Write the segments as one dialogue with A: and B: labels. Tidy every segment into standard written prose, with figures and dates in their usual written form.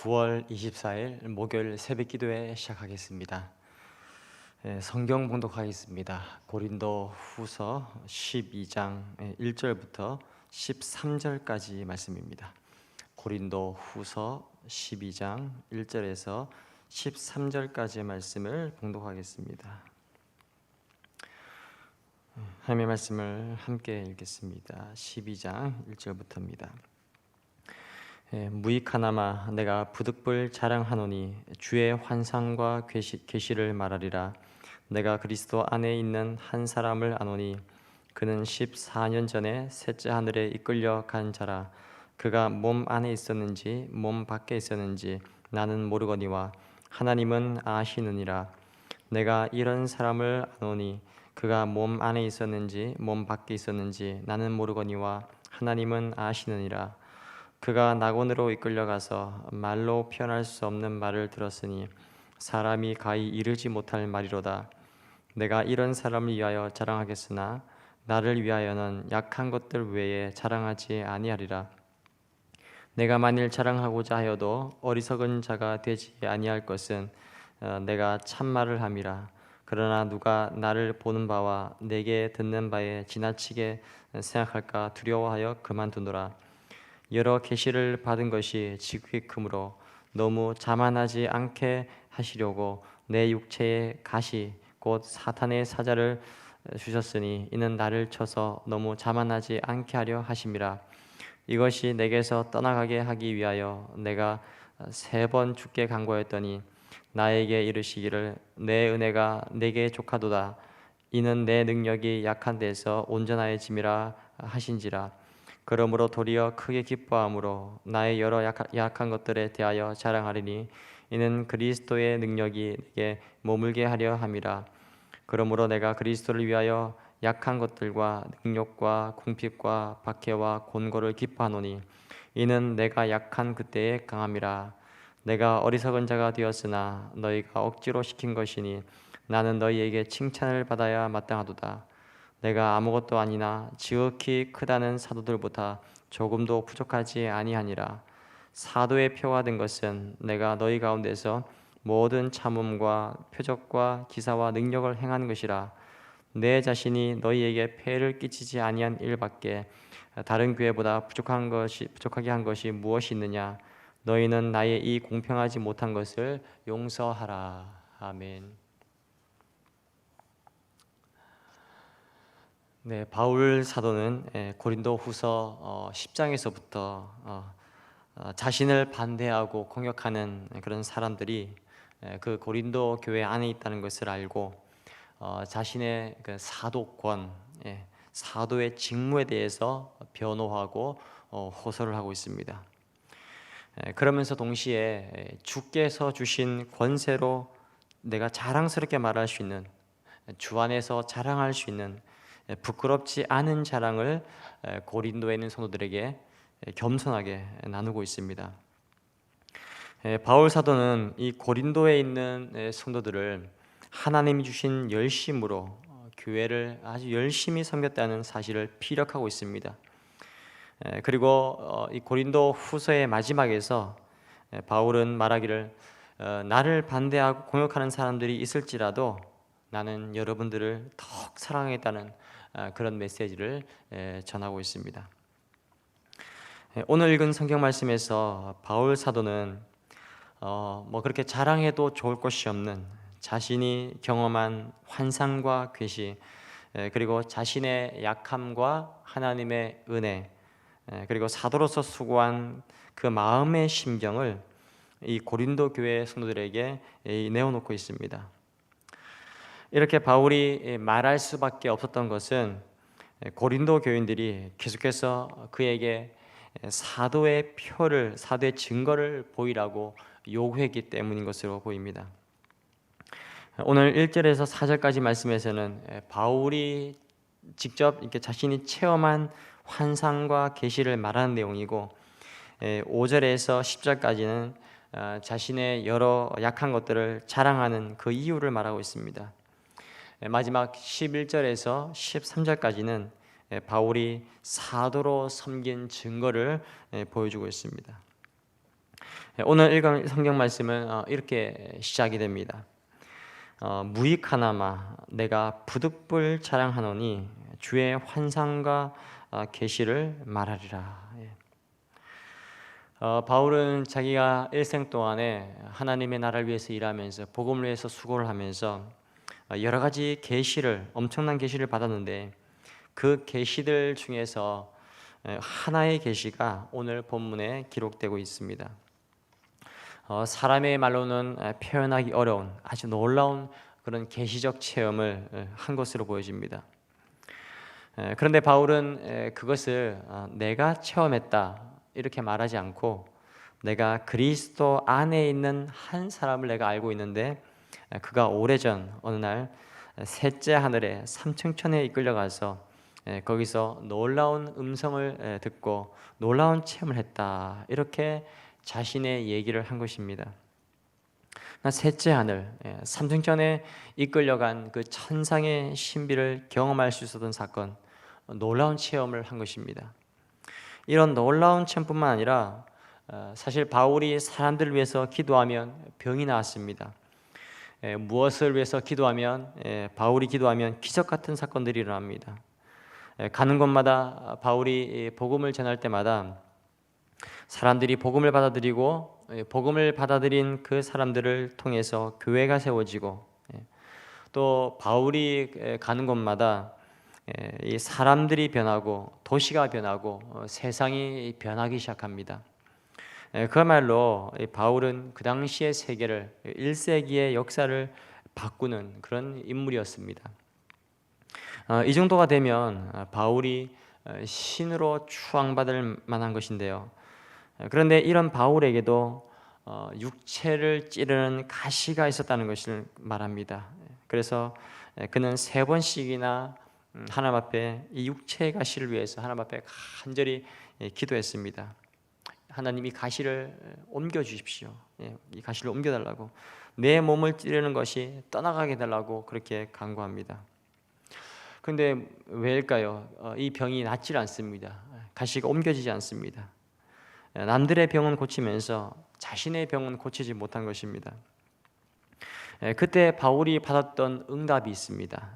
A: 9월 24일 목요일 새벽기도회 시작하겠습니다. 성경 봉독하겠습니다. 고린도 후서 12장 1절부터 13절까지 말씀입니다. 고린도 후서 12장 1절에서 13절까지의 말씀을 봉독하겠습니다. 하나님의 말씀을 함께 읽겠습니다. 12장 1절부터입니다. 무익하나마 내가 부득불 자랑하노니 주의 환상과 계시를 말하리라. 내가 그리스도 안에 있는 한 사람을 아노니 그는 14년 전에 셋째 하늘에 이끌려 간 자라. 그가 몸 안에 있었는지 몸 밖에 있었는지 나는 모르거니와 하나님은 아시느니라. 내가 이런 사람을 아노니 그가 몸 안에 있었는지 몸 밖에 있었는지 나는 모르거니와 하나님은 아시느니라. 그가 낙원으로 이끌려가서 말로 표현할 수 없는 말을 들었으니 사람이 가히 이르지 못할 말이로다. 내가 이런 사람을 위하여 자랑하겠으나 나를 위하여는 약한 것들 외에 자랑하지 아니하리라. 내가 만일 자랑하고자 하여도 어리석은 자가 되지 아니할 것은 내가 참말을 함이라. 그러나 누가 나를 보는 바와 내게 듣는 바에 지나치게 생각할까 두려워하여 그만두노라. 여러 계시를 받은 것이 지극히 크므로 너무 자만하지 않게 하시려고 내 육체에 가시 곧 사탄의 사자를 주셨으니 이는 나를 쳐서 너무 자만하지 않게 하려 하심이라. 이것이 내게서 떠나가게 하기 위하여 내가 3번 주께 간구하였더니 나에게 이르시기를 내 은혜가 내게 족하도다. 이는 내 능력이 약한 데서 온전하여짐이라 하신지라. 그러므로 도리어 크게 기뻐함으로 나의 여러 약한 것들에 대하여 자랑하리니 이는 그리스도의 능력이 내게 머물게 하려 함이라. 그러므로 내가 그리스도를 위하여 약한 것들과 능력과 궁핍과 박해와 곤고를 기뻐하노니 이는 내가 약한 그때에 강함이라. 내가 어리석은 자가 되었으나 너희가 억지로 시킨 것이니 나는 너희에게 칭찬을 받아야 마땅하도다. 내가 아무것도 아니나 지극히 크다는 사도들보다 조금도 부족하지 아니하니라. 사도의 표가 된 것은 내가 너희 가운데서 모든 참음과 표적과 기사와 능력을 행한 것이라. 내 자신이 너희에게 폐를 끼치지 아니한 일밖에 다른 교회보다 부족하게 한 것이 무엇이 있느냐. 너희는 나의 이 공평하지 못한 것을 용서하라. 아멘. 네, 바울 사도는 고린도 후서 10장에서부터 자신을 반대하고 공격하는 그런 사람들이 그 고린도 교회 안에 있다는 것을 알고 자신의 그 사도권, 사도의 직무에 대해서 변호하고 호소를 하고 있습니다. 그러면서 동시에 주께서 주신 권세로 내가 자랑스럽게 말할 수 있는, 주 안에서 자랑할 수 있는 부끄럽지 않은 자랑을 고린도에 있는 성도들에게 겸손하게 나누고 있습니다. 바울 사도는 이 고린도에 있는 성도들을 하나님이 주신 열심으로 교회를 아주 열심히 섬겼다는 사실을 피력하고 있습니다. 그리고 이 고린도 후서의 마지막에서 바울은 말하기를 나를 반대하고 공격하는 사람들이 있을지라도 나는 여러분들을 더욱 사랑하겠다는 그런 메시지를 전하고 있습니다. 오늘 읽은 성경 말씀에서 바울 사도는 그렇게 자랑해도 좋을 것이 없는 자신이 경험한 환상과 계시, 그리고 자신의 약함과 하나님의 은혜, 그리고 사도로서 수고한 그 마음의 심정을 이 고린도 교회 성도들에게 내어놓고 있습니다. 이렇게 바울이 말할 수밖에 없었던 것은 고린도 교인들이 계속해서 그에게 사도의 표를, 사도의 증거를 보이라고 요구했기 때문인 것으로 보입니다. 오늘 1절에서 4절까지 말씀에서는 바울이 직접 이렇게 자신이 체험한 환상과 계시를 말하는 내용이고, 5절에서 10절까지는 자신의 여러 약한 것들을 자랑하는 그 이유를 말하고 있습니다. 마지막 11절에서 13절까지는 바울이 사도로 섬긴 증거를 보여주고 있습니다. 오늘 읽은 성경 말씀은 이렇게 시작이 됩니다. 무익하나마 내가 부득불 자랑하노니 주의 환상과 계시를 말하리라. 바울은 자기가 일생 동안에 하나님의 나라를 위해서 일하면서 복음을 위해서 수고를 하면서 여러 가지 계시를, 엄청난 계시를 받았는데 그 계시들 중에서 하나의 계시가 오늘 본문에 기록되고 있습니다. 사람의 말로는 표현하기 어려운 아주 놀라운 그런 계시적 체험을 한 것으로 보여집니다. 그런데 바울은 그것을 내가 체험했다 이렇게 말하지 않고 내가 그리스도 안에 있는 한 사람을 내가 알고 있는데 그가 오래전 어느 날 셋째 하늘에 삼층천에 이끌려가서 거기서 놀라운 음성을 듣고 놀라운 체험을 했다 이렇게 자신의 얘기를 한 것입니다. 셋째 하늘, 삼층천에 이끌려간 그 천상의 신비를 경험할 수 있었던 사건, 놀라운 체험을 한 것입니다. 이런 놀라운 체험뿐만 아니라 사실 바울이 사람들을 위해서 기도하면 병이 나았습니다. 무엇을 위해서 기도하면 바울이 기도하면 기적 같은 사건들이 일어납니다. 가는 곳마다 바울이 복음을 전할 때마다 사람들이 복음을 받아들이고 복음을 받아들인 그 사람들을 통해서 교회가 세워지고 또 바울이 가는 곳마다 이 사람들이 변하고 도시가 변하고 세상이 변하기 시작합니다. 그야말로 바울은 그 당시의 세계를 1세기의 역사를 바꾸는 그런 인물이었습니다. 이 정도가 되면 바울이 신으로 추앙받을 만한 것인데요. 그런데 이런 바울에게도 육체를 찌르는 가시가 있었다는 것을 말합니다. 그래서 그는 3번씩이나 하나님 앞에 이 육체의 가시를 위해서 하나님 앞에 간절히 기도했습니다. 하나님 이 가시를 옮겨 주십시오. 이 가시를 옮겨 달라고, 내 몸을 찌르는 것이 떠나가게 달라고 그렇게 간구합니다. 그런데 왜일까요? 이 병이 낫질 않습니다. 가시가 옮겨지지 않습니다. 남들의 병은 고치면서 자신의 병은 고치지 못한 것입니다. 그때 바울이 받았던 응답이 있습니다.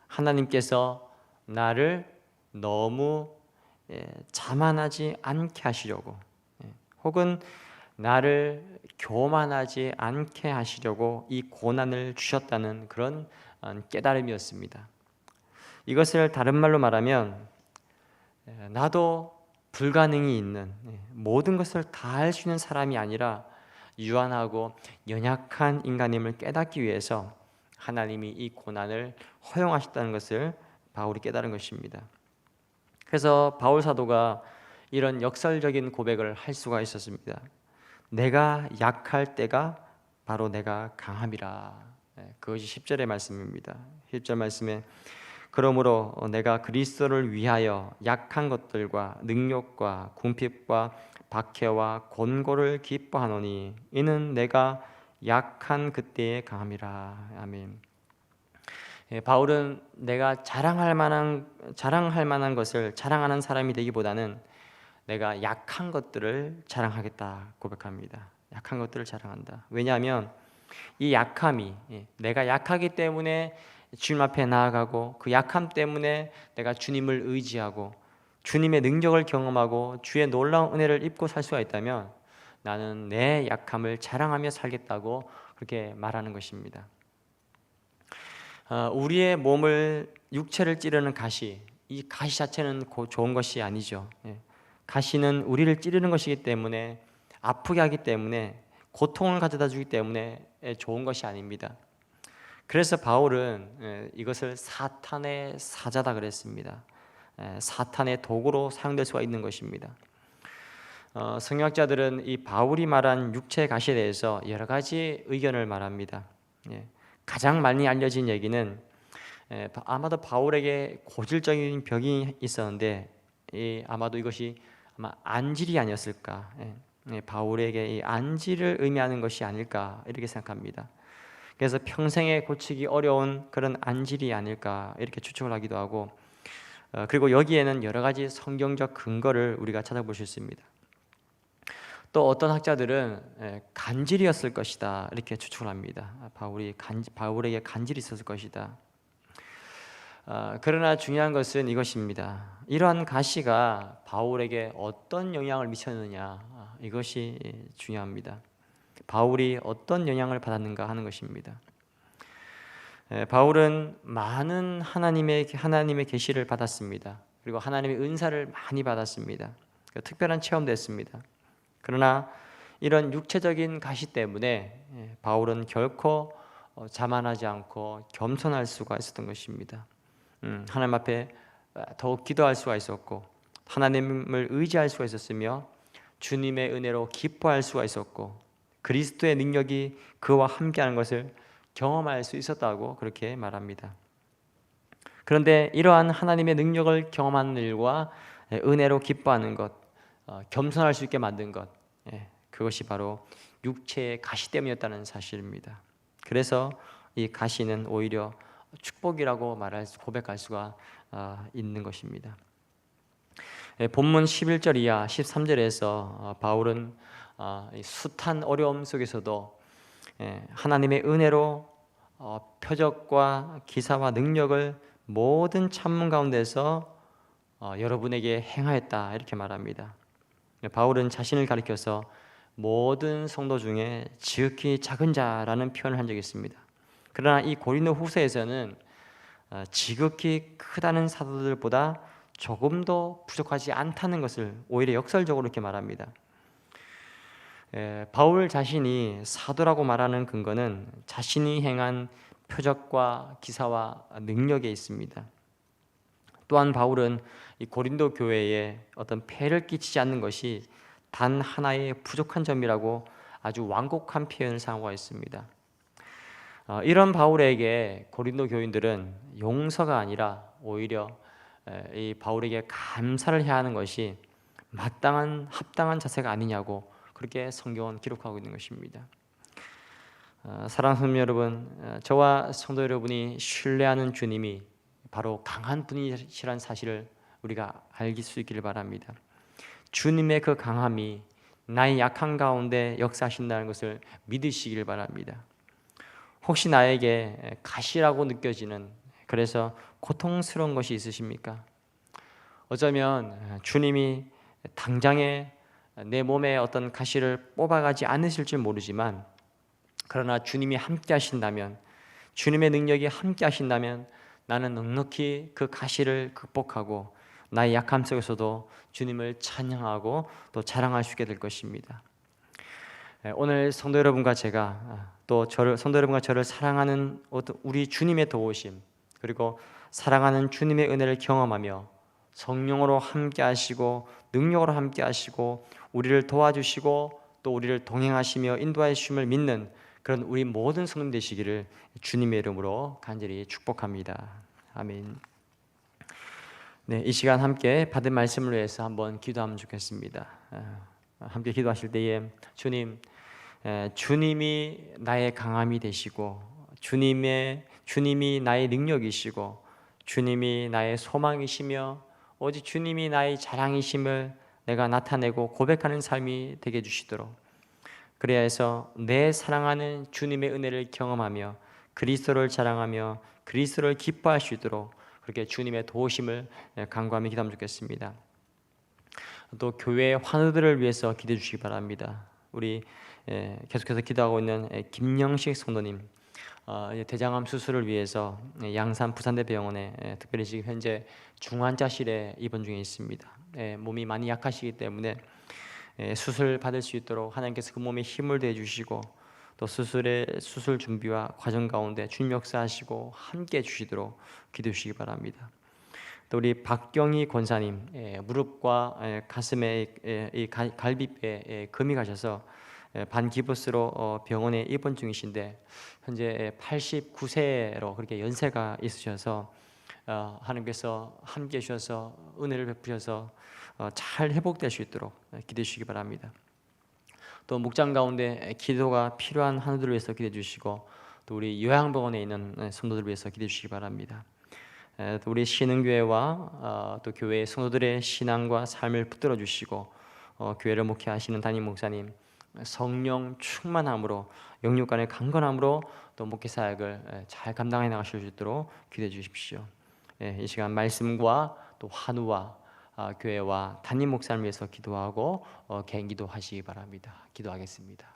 A: 하나님께서 나를 너무 자만하지 않게 하시려고, 혹은 나를 교만하지 않게 하시려고 이 고난을 주셨다는 그런 깨달음이었습니다. 이것을 다른 말로 말하면 나도 불가능이 있는, 모든 것을 다 할 수 있는 사람이 아니라 유한하고 연약한 인간임을 깨닫기 위해서 하나님이 이 고난을 허용하셨다는 것을 바울이 깨달은 것입니다. 그래서 바울 사도가 이런 역설적인 고백을 할 수가 있었습니다. 내가 약할 때가 바로 내가 강함이라. 그것이 10절의 말씀입니다. 10절 말씀에 그러므로 내가 그리스도를 위하여 약한 것들과 능욕과 궁핍과 박해와 곤고를 기뻐하노니 이는 내가 약한 그때에 강함이라. 아멘. 바울은 내가 자랑할 만한 것을 자랑하는 사람이 되기보다는 내가 약한 것들을 자랑하겠다 고백합니다. 약한 것들을 자랑한다. 왜냐하면 이 약함이, 내가 약하기 때문에 주님 앞에 나아가고 그 약함 때문에 내가 주님을 의지하고 주님의 능력을 경험하고 주의 놀라운 은혜를 입고 살 수가 있다면 나는 내 약함을 자랑하며 살겠다고 그렇게 말하는 것입니다. 우리의 몸을, 육체를 찌르는 가시, 이 가시 자체는 좋은 것이 아니죠. 가시는 우리를 찌르는 것이기 때문에, 아프게 하기 때문에, 고통을 가져다 주기 때문에 좋은 것이 아닙니다. 그래서 바울은 이것을 사탄의 사자다 그랬습니다. 사탄의 도구로 사용될 수가 있는 것입니다. 성경학자들은 이 바울이 말한 육체의 가시에 대해서 여러 가지 의견을 말합니다. 가장 많이 알려진 얘기는 아마도 바울에게 고질적인 병이 있었는데 아마도 이것이 안질이 아니었을까, 바울에게 이 안질을 의미하는 것이 아닐까 이렇게 생각합니다. 그래서 평생에 고치기 어려운 그런 안질이 아닐까 이렇게 추측을 하기도 하고, 그리고 여기에는 여러 가지 성경적 근거를 우리가 찾아볼 수 있습니다. 또 어떤 학자들은 간질이었을 것이다 이렇게 추측을 합니다. 바울에게 간질이 있었을 것이다. 그러나 중요한 것은 이것입니다. 이러한 가시가 바울에게 어떤 영향을 미쳤느냐, 이것이 중요합니다. 바울이 어떤 영향을 받았는가 하는 것입니다. 바울은 많은 하나님의 계시를 받았습니다. 그리고 하나님의 은사를 많이 받았습니다. 특별한 체험도 했습니다. 그러나 이런 육체적인 가시 때문에 바울은 결코 자만하지 않고 겸손할 수가 있었던 것입니다. 하나님 앞에 더욱 기도할 수가 있었고, 하나님을 의지할 수가 있었으며, 주님의 은혜로 기뻐할 수가 있었고, 그리스도의 능력이 그와 함께하는 것을 경험할 수 있었다고 그렇게 말합니다. 그런데 이러한 하나님의 능력을 경험하는 일과 은혜로 기뻐하는 것, 겸손할 수 있게 만든 것, 그것이 바로 육체의 가시 때문이었다는 사실입니다. 그래서 이 가시는 오히려 축복이라고 고백할 수가 있는 것입니다. 본문 11절 이하 13절에서 바울은 숱한 어려움 속에서도 하나님의 은혜로 표적과 기사와 능력을 모든 찬문 가운데서 여러분에게 행하였다 이렇게 말합니다. 바울은 자신을 가리켜서 모든 성도 중에 지극히 작은 자라는 표현을 한 적이 있습니다. 그러나 이 고린도 후서에서는 지극히 크다는 사도들보다 조금도 부족하지 않다는 것을 오히려 역설적으로 이렇게 말합니다. 바울 자신이 사도라고 말하는 근거는 자신이 행한 표적과 기사와 능력에 있습니다. 또한 바울은 이 고린도 교회에 어떤 폐를 끼치지 않는 것이 단 하나의 부족한 점이라고 아주 완곡한 표현을 사용하고 있습니다. 이런 바울에게 고린도 교인들은 용서가 아니라 오히려 이 바울에게 감사를 해야 하는 것이 합당한 자세가 아니냐고 그렇게 성경은 기록하고 있는 것입니다. 사랑하는 성도 여러분, 저와 성도 여러분이 신뢰하는 주님이 바로 강한 분이시라는 사실을 우리가 알 수 있기를 바랍니다. 주님의 그 강함이 나의 약한 가운데 역사하신다는 것을 믿으시길 바랍니다. 혹시 나에게 가시라고 느껴지는, 그래서 고통스러운 것이 있으십니까? 어쩌면 주님이 당장에 내 몸에 어떤 가시를 뽑아가지 않으실지 모르지만, 그러나 주님이 함께 하신다면, 주님의 능력이 함께 하신다면 나는 넉넉히 그 가시를 극복하고 나의 약함 속에서도 주님을 찬양하고 또 자랑할 수 있게 될 것입니다. 오늘 성도 여러분과 제가 또 성도 여러분과 저를 사랑하는 우리 주님의 도우심, 그리고 사랑하는 주님의 은혜를 경험하며 성령으로 함께 하시고 능력으로 함께 하시고 우리를 도와주시고 또 우리를 동행하시며 인도하여 주심을 믿는 그런 우리 모든 성도님 되시기를 주님의 이름으로 간절히 축복합니다. 아멘. 네, 이 시간 함께 받은 말씀을 위해서 한번 기도하면 좋겠습니다. 함께 기도하실 때에 주님이 나의 강함이 되시고 주님이 나의 능력이시고 주님이 나의 소망이시며 오직 주님이 나의 자랑이심을 내가 나타내고 고백하는 삶이 되게 해주시도록, 그래야 해서 내 사랑하는 주님의 은혜를 경험하며 그리스도를 자랑하며 그리스도를 기뻐할 수 있도록 그렇게 주님의 도우심을 간구하며 기도하면 좋겠습니다. 또 교회의 환우들을 위해서 기도해 주시기 바랍니다. 우리 계속해서 기도하고 있는 김영식 성도님, 대장암 수술을 위해서 양산 부산대병원에 특별히 지금 현재 중환자실에 입원 중에 있습니다. 몸이 많이 약하시기 때문에 수술 받을 수 있도록 하나님께서 그 몸에 힘을 더해 주시고 또 수술 준비와 과정 가운데 주님 역사하시고 함께 해 주시도록 기도해 주시기 바랍니다. 또 우리 박경희 권사님, 무릎과 가슴에 갈비뼈에 금이 가셔서 반기부스로 병원에 입원 중이신데 현재 89세로 그렇게 연세가 있으셔서 하나님께서 함께 해주셔서 은혜를 베푸셔서 잘 회복될 수 있도록 기도해 주시기 바랍니다. 또 목장 가운데 기도가 필요한 환우들을 위해서 기도해 주시고 또 우리 요양병원에 있는 성도들을 위해서 기도해 주시기 바랍니다. 또 우리 신흥교회와 또 교회의 성도들의 신앙과 삶을 붙들어 주시고 교회를 목회하시는 담임 목사님 성령 충만함으로 영육간의 강건함으로 또 목회 사역을 잘 감당해 나가실 수 있도록 기도해 주십시오. 이 시간 말씀과 또 환우와 교회와 담임 목사를 위해서 기도하고 개인 기도하시기 바랍니다. 기도하겠습니다.